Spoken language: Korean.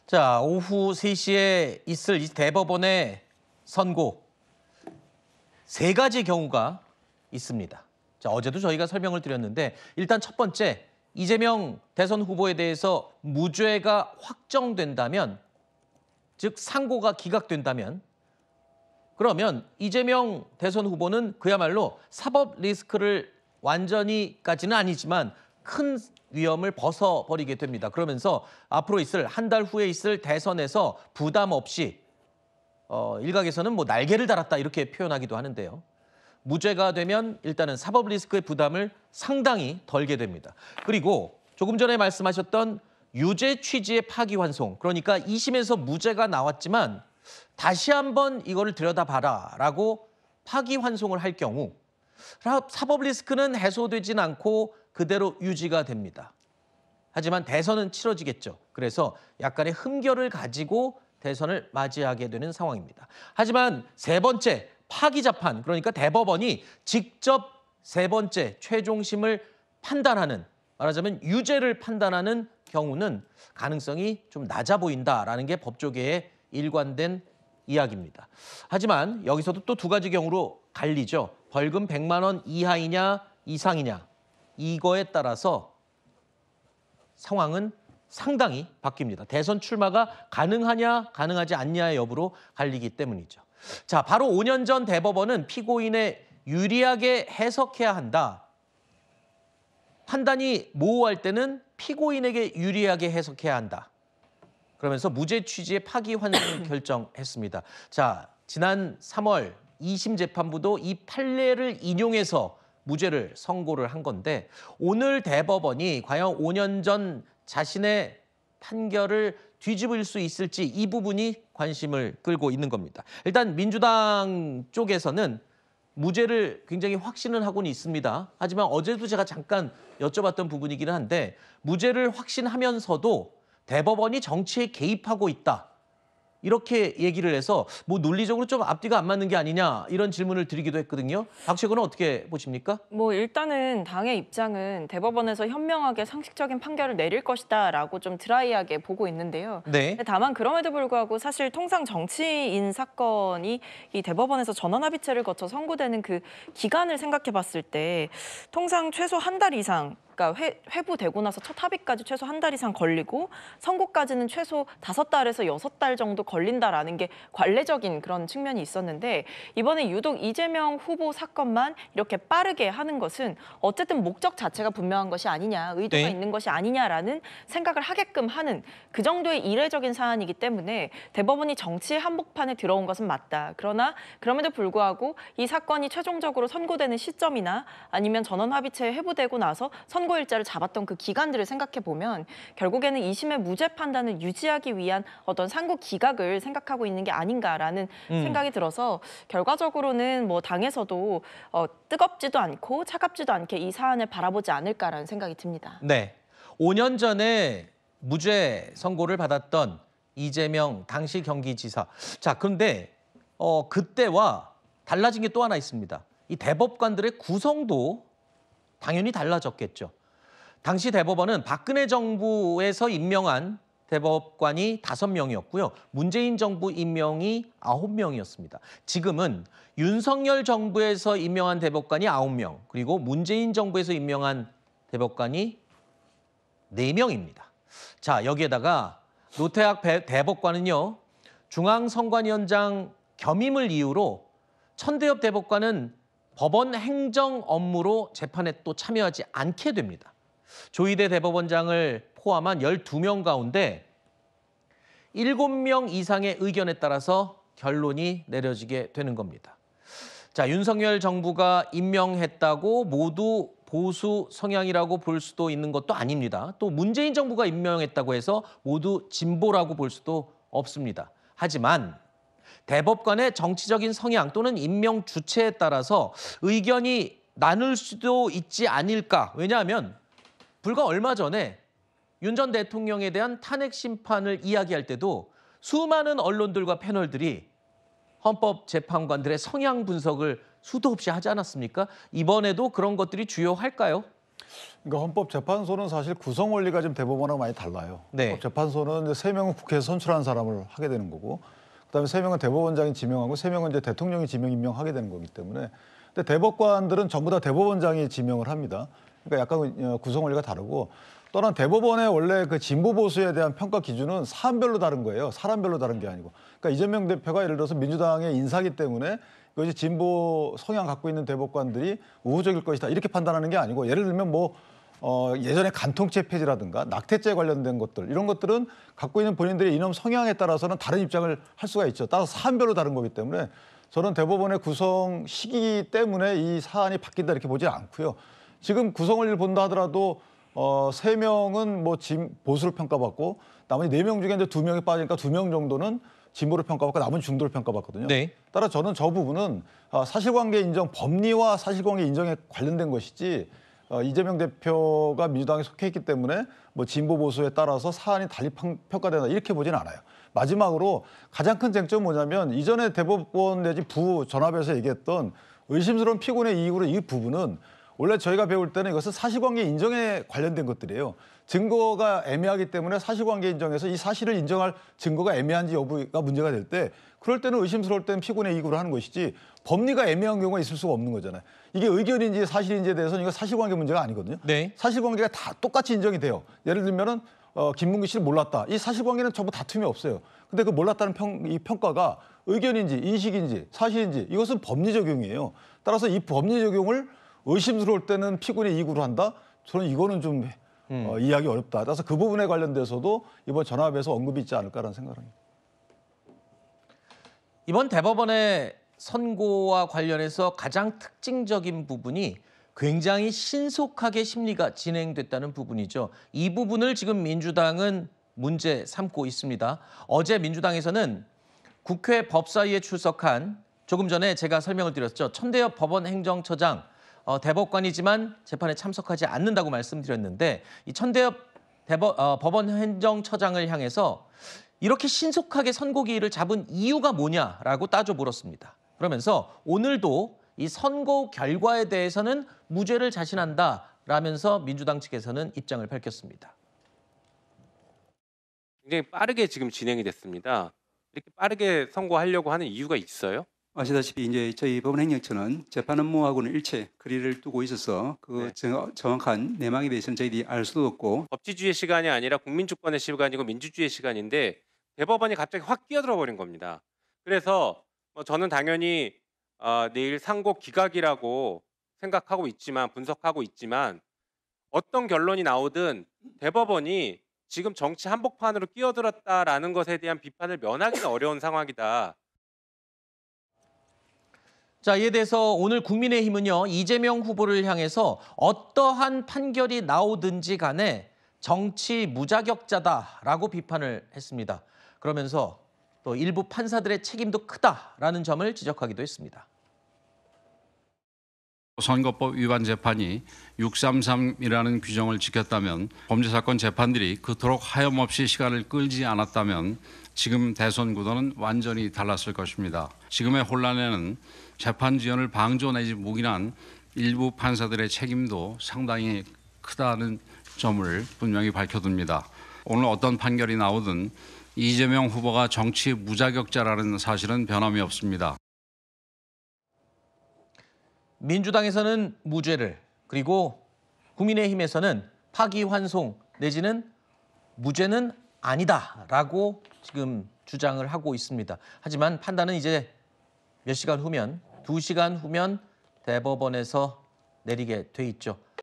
자, 오후 3시에 있을 이 대법원의 선고 세 가지 경우가 있습니다. 자, 어제도 저희가 설명을 드렸는데 일단 첫 번째, 이재명 대선 후보에 대해서 무죄가 확정된다면, 즉 상고가 기각된다면, 그러면 이재명 대선 후보는 그야말로 사법 리스크를 완전히까지는 아니지만 큰 위험을 벗어버리게 됩니다. 그러면서 앞으로 있을 한 달 후에 있을 대선에서 부담 없이 일각에서는 뭐 날개를 달았다 이렇게 표현하기도 하는데요. 무죄가 되면 일단은 사법 리스크의 부담을 상당히 덜게 됩니다. 그리고 조금 전에 말씀하셨던 유죄 취지의 파기환송, 그러니까 2심에서 무죄가 나왔지만 다시 한번 이거를 들여다봐라라고 파기환송을 할 경우 사법 리스크는 해소되진 않고 그대로 유지가 됩니다. 하지만 대선은 치러지겠죠. 그래서 약간의 흠결을 가지고 대선을 맞이하게 되는 상황입니다. 하지만 세 번째, 파기자판, 그러니까 대법원이 직접 세 번째 최종심을 판단하는, 말하자면 유죄를 판단하는 경우는 가능성이 좀 낮아 보인다라는 게 법조계의 일관된 이야기입니다. 하지만 여기서도 또 두 가지 경우로 갈리죠. 벌금 100만 원 이하이냐 이상이냐, 이거에 따라서 상황은 상당히 바뀝니다. 대선 출마가 가능하냐 가능하지 않냐의 여부로 갈리기 때문이죠. 자, 바로 5년 전 대법원은 피고인에 유리하게 해석해야 한다. 판단이 모호할 때는 피고인에게 유리하게 해석해야 한다. 그러면서 무죄 취지의 파기환송을 결정했습니다. 자, 지난 3월 2심 재판부도 이 판례를 인용해서 무죄를 선고를 한 건데, 오늘 대법원이 과연 5년 전 자신의 판결을 뒤집을 수 있을지 이 부분이 관심을 끌고 있는 겁니다. 일단 민주당 쪽에서는 무죄를 굉장히 확신을 하고는 있습니다. 하지만 어제도 제가 잠깐 여쭤봤던 부분이기는 한데, 무죄를 확신하면서도 대법원이 정치에 개입하고 있다, 이렇게 얘기를 해서 뭐 논리적으로 좀 앞뒤가 안 맞는 게 아니냐 이런 질문을 드리기도 했거든요. 박 최고는 어떻게 보십니까? 뭐 일단은 당의 입장은 대법원에서 현명하게 상식적인 판결을 내릴 것이다라고 좀 드라이하게 보고 있는데요. 네. 다만 그럼에도 불구하고 사실 통상 정치인 사건이 이 대법원에서 전원합의체를 거쳐 선고되는 그 기간을 생각해 봤을 때 통상 최소 한 달 이상, 그러니까 회부되고 나서 첫 합의까지 최소 한 달 이상 걸리고 선고까지는 최소 5달에서 6달 정도 걸린다라는 게 관례적인 그런 측면이 있었는데, 이번에 유독 이재명 후보 사건만 이렇게 빠르게 하는 것은 어쨌든 목적 자체가 분명한 것이 아니냐, 의도가 네. 있는 것이 아니냐라는 생각을 하게끔 하는 그 정도의 이례적인 사안이기 때문에 대법원이 정치의 한복판에 들어온 것은 맞다. 그러나 그럼에도 불구하고 이 사건이 최종적으로 선고되는 시점이나 아니면 전원합의체에 회부되고 나서 선고일자를 잡았던 그 기간들을 생각해 보면 결국에는 2심의 무죄 판단을 유지하기 위한 어떤 상고 기각을 생각하고 있는 게 아닌가라는 생각이 들어서, 결과적으로는 뭐 당에서도 뜨겁지도 않고 차갑지도 않게 이 사안을 바라보지 않을까라는 생각이 듭니다. 네. 5년 전에 무죄 선고를 받았던 이재명 당시 경기지사. 자, 그런데 그때와 달라진 게 또 하나 있습니다. 이 대법관들의 구성도 당연히 달라졌겠죠. 당시 대법원은 박근혜 정부에서 임명한 대법관이 5명이었고요. 문재인 정부 임명이 9명이었습니다. 지금은 윤석열 정부에서 임명한 대법관이 9명, 그리고 문재인 정부에서 임명한 대법관이 4명입니다. 자, 여기에다가 노태학 대법관은요, 중앙선관위원장 겸임을 이유로 천대엽 대법관은 법원 행정 업무로 재판에 또 참여하지 않게 됩니다. 조희대 대법원장을 포함한 12명 가운데 7명 이상의 의견에 따라서 결론이 내려지게 되는 겁니다. 자, 윤석열 정부가 임명했다고 모두 보수 성향이라고 볼 수도 있는 것도 아닙니다. 또 문재인 정부가 임명했다고 해서 모두 진보라고 볼 수도 없습니다. 하지만 대법관의 정치적인 성향 또는 임명 주체에 따라서 의견이 나눌 수도 있지 않을까. 왜냐하면 불과 얼마 전에 윤 전 대통령에 대한 탄핵 심판을 이야기할 때도 수많은 언론들과 패널들이 헌법재판관들의 성향 분석을 수도 없이 하지 않았습니까? 이번에도 그런 것들이 주요할까요? 그러니까 헌법재판소는 사실 구성 원리가 좀 대법원하고 많이 달라요. 네. 헌법재판소는 이제 3명은 국회에서 선출한 사람을 하게 되는 거고, 그다음에 3명은 대법원장이 지명하고 3명은 이제 대통령이 지명 임명하게 되는 거기 때문에, 근데 대법관들은 전부 다 대법원장이 지명을 합니다. 그러니까 약간 구성 원리가 다르고, 또한 대법원의 원래 그 진보 보수에 대한 평가 기준은 사안별로 다른 거예요. 사람별로 다른 게 아니고. 그러니까 이재명 대표가 예를 들어서 민주당의 인사기 때문에 이것이 진보 성향 갖고 있는 대법관들이 우호적일 것이다 이렇게 판단하는 게 아니고, 예를 들면 뭐 예전에 간통죄 폐지라든가 낙태죄 관련된 것들, 이런 것들은 갖고 있는 본인들의 이념 성향에 따라서는 다른 입장을 할 수가 있죠. 따라서 사안별로 다른 거기 때문에 저는 대법원의 구성 시기 때문에 이 사안이 바뀐다 이렇게 보지 않고요. 지금 구성 원리를 본다 하더라도 3명은 뭐 보수를 평가받고, 나머지 4명 중에 이제 2명이 빠지니까 2명 정도는 진보를 평가받고 나머지 중도를 평가받거든요. 네. 따라 저는 저 부분은 사실관계 인정, 법리와 사실관계 인정에 관련된 것이지, 이재명 대표가 민주당에 속해 있기 때문에 뭐 진보 보수에 따라서 사안이 달리 평가된다 이렇게 보지는 않아요. 마지막으로 가장 큰 쟁점은 뭐냐면, 이전에 대법원 내지 부 전압에서 얘기했던 의심스러운 피고인의 이익으로 이 부분은 원래 저희가 배울 때는 이것은 사실관계 인정에 관련된 것들이에요. 증거가 애매하기 때문에 사실관계 인정에서 이 사실을 인정할 증거가 애매한지 여부가 문제가 될 때, 그럴 때는 의심스러울 때는 피고인의 이익으로 하는 것이지, 법리가 애매한 경우가 있을 수가 없는 거잖아요. 이게 의견인지 사실인지에 대해서는 이거 사실관계 문제가 아니거든요. 네. 사실관계가 다 똑같이 인정이 돼요. 예를 들면은 김문기 씨를 몰랐다. 이 사실관계는 전부 다툼이 없어요. 근데 그 몰랐다는 이 평가가 의견인지 인식인지 사실인지, 이것은 법리 적용이에요. 따라서 이 법리 적용을 의심스러울 때는 피고인의 이익으로 한다? 저는 이거는 좀 이해하기 어렵다. 따라서 그 부분에 관련돼서도 이번 전압에서 언급이 있지 않을까라는 생각을 합니다. 이번 대법원의 선고와 관련해서 가장 특징적인 부분이 굉장히 신속하게 심리가 진행됐다는 부분이죠. 이 부분을 지금 민주당은 문제 삼고 있습니다. 어제 민주당에서는 국회 법사위에 출석한, 조금 전에 제가 설명을 드렸죠, 천대엽 법원 행정처장, 대법관이지만 재판에 참석하지 않는다고 말씀드렸는데, 이 천대엽 법원 행정처장을 향해서 이렇게 신속하게 선고기일을 잡은 이유가 뭐냐라고 따져 물었습니다. 그러면서 오늘도 이 선고 결과에 대해서는 무죄를 자신한다라면서 민주당 측에서는 입장을 밝혔습니다. 굉장히 빠르게 지금 진행이 됐습니다. 이렇게 빠르게 선고하려고 하는 이유가 있어요? 아시다시피 이제 저희 법원행정처는 재판 업무하고는 일체 거리를 두고 있어서 그 정확한 내막에 대해서는 저희들이 알 수도 없고, 법치주의의 시간이 아니라 국민주권의 시간이고 민주주의의 시간인데 대법원이 갑자기 확 끼어들어 버린 겁니다. 그래서 저는 당연히 내일 상고 기각이라고 생각하고 있지만, 분석하고 있지만, 어떤 결론이 나오든 대법원이 지금 정치 한복판으로 끼어들었다라는 것에 대한 비판을 면하기는 어려운 상황이다. 자, 이에 대해서 오늘 국민의힘은요, 이재명 후보를 향해서 어떠한 판결이 나오든지 간에 정치 무자격자다라고 비판을 했습니다. 그러면서 또 일부 판사들의 책임도 크다라는 점을 지적하기도 했습니다. 선거법 위반 재판이 633이라는 규정을 지켰다면, 범죄 사건 재판들이 그토록 하염없이 시간을 끌지 않았다면 지금 대선 구도는 완전히 달랐을 것입니다. 지금의 혼란에는 재판 지연을 방조 내지 묵인한 일부 판사들의 책임도 상당히 크다는 점을 분명히 밝혀둡니다. 오늘 어떤 판결이 나오든 이재명 후보가 정치 무자격자라는 사실은 변함이 없습니다. 민주당에서는 무죄를, 그리고 국민의힘에서는 파기환송 내지는 무죄는 아니다라고 지금 주장을 하고 있습니다. 하지만 판단은 이제 몇 시간 후면, 2시간 후면 대법원에서 내리게 돼 있죠.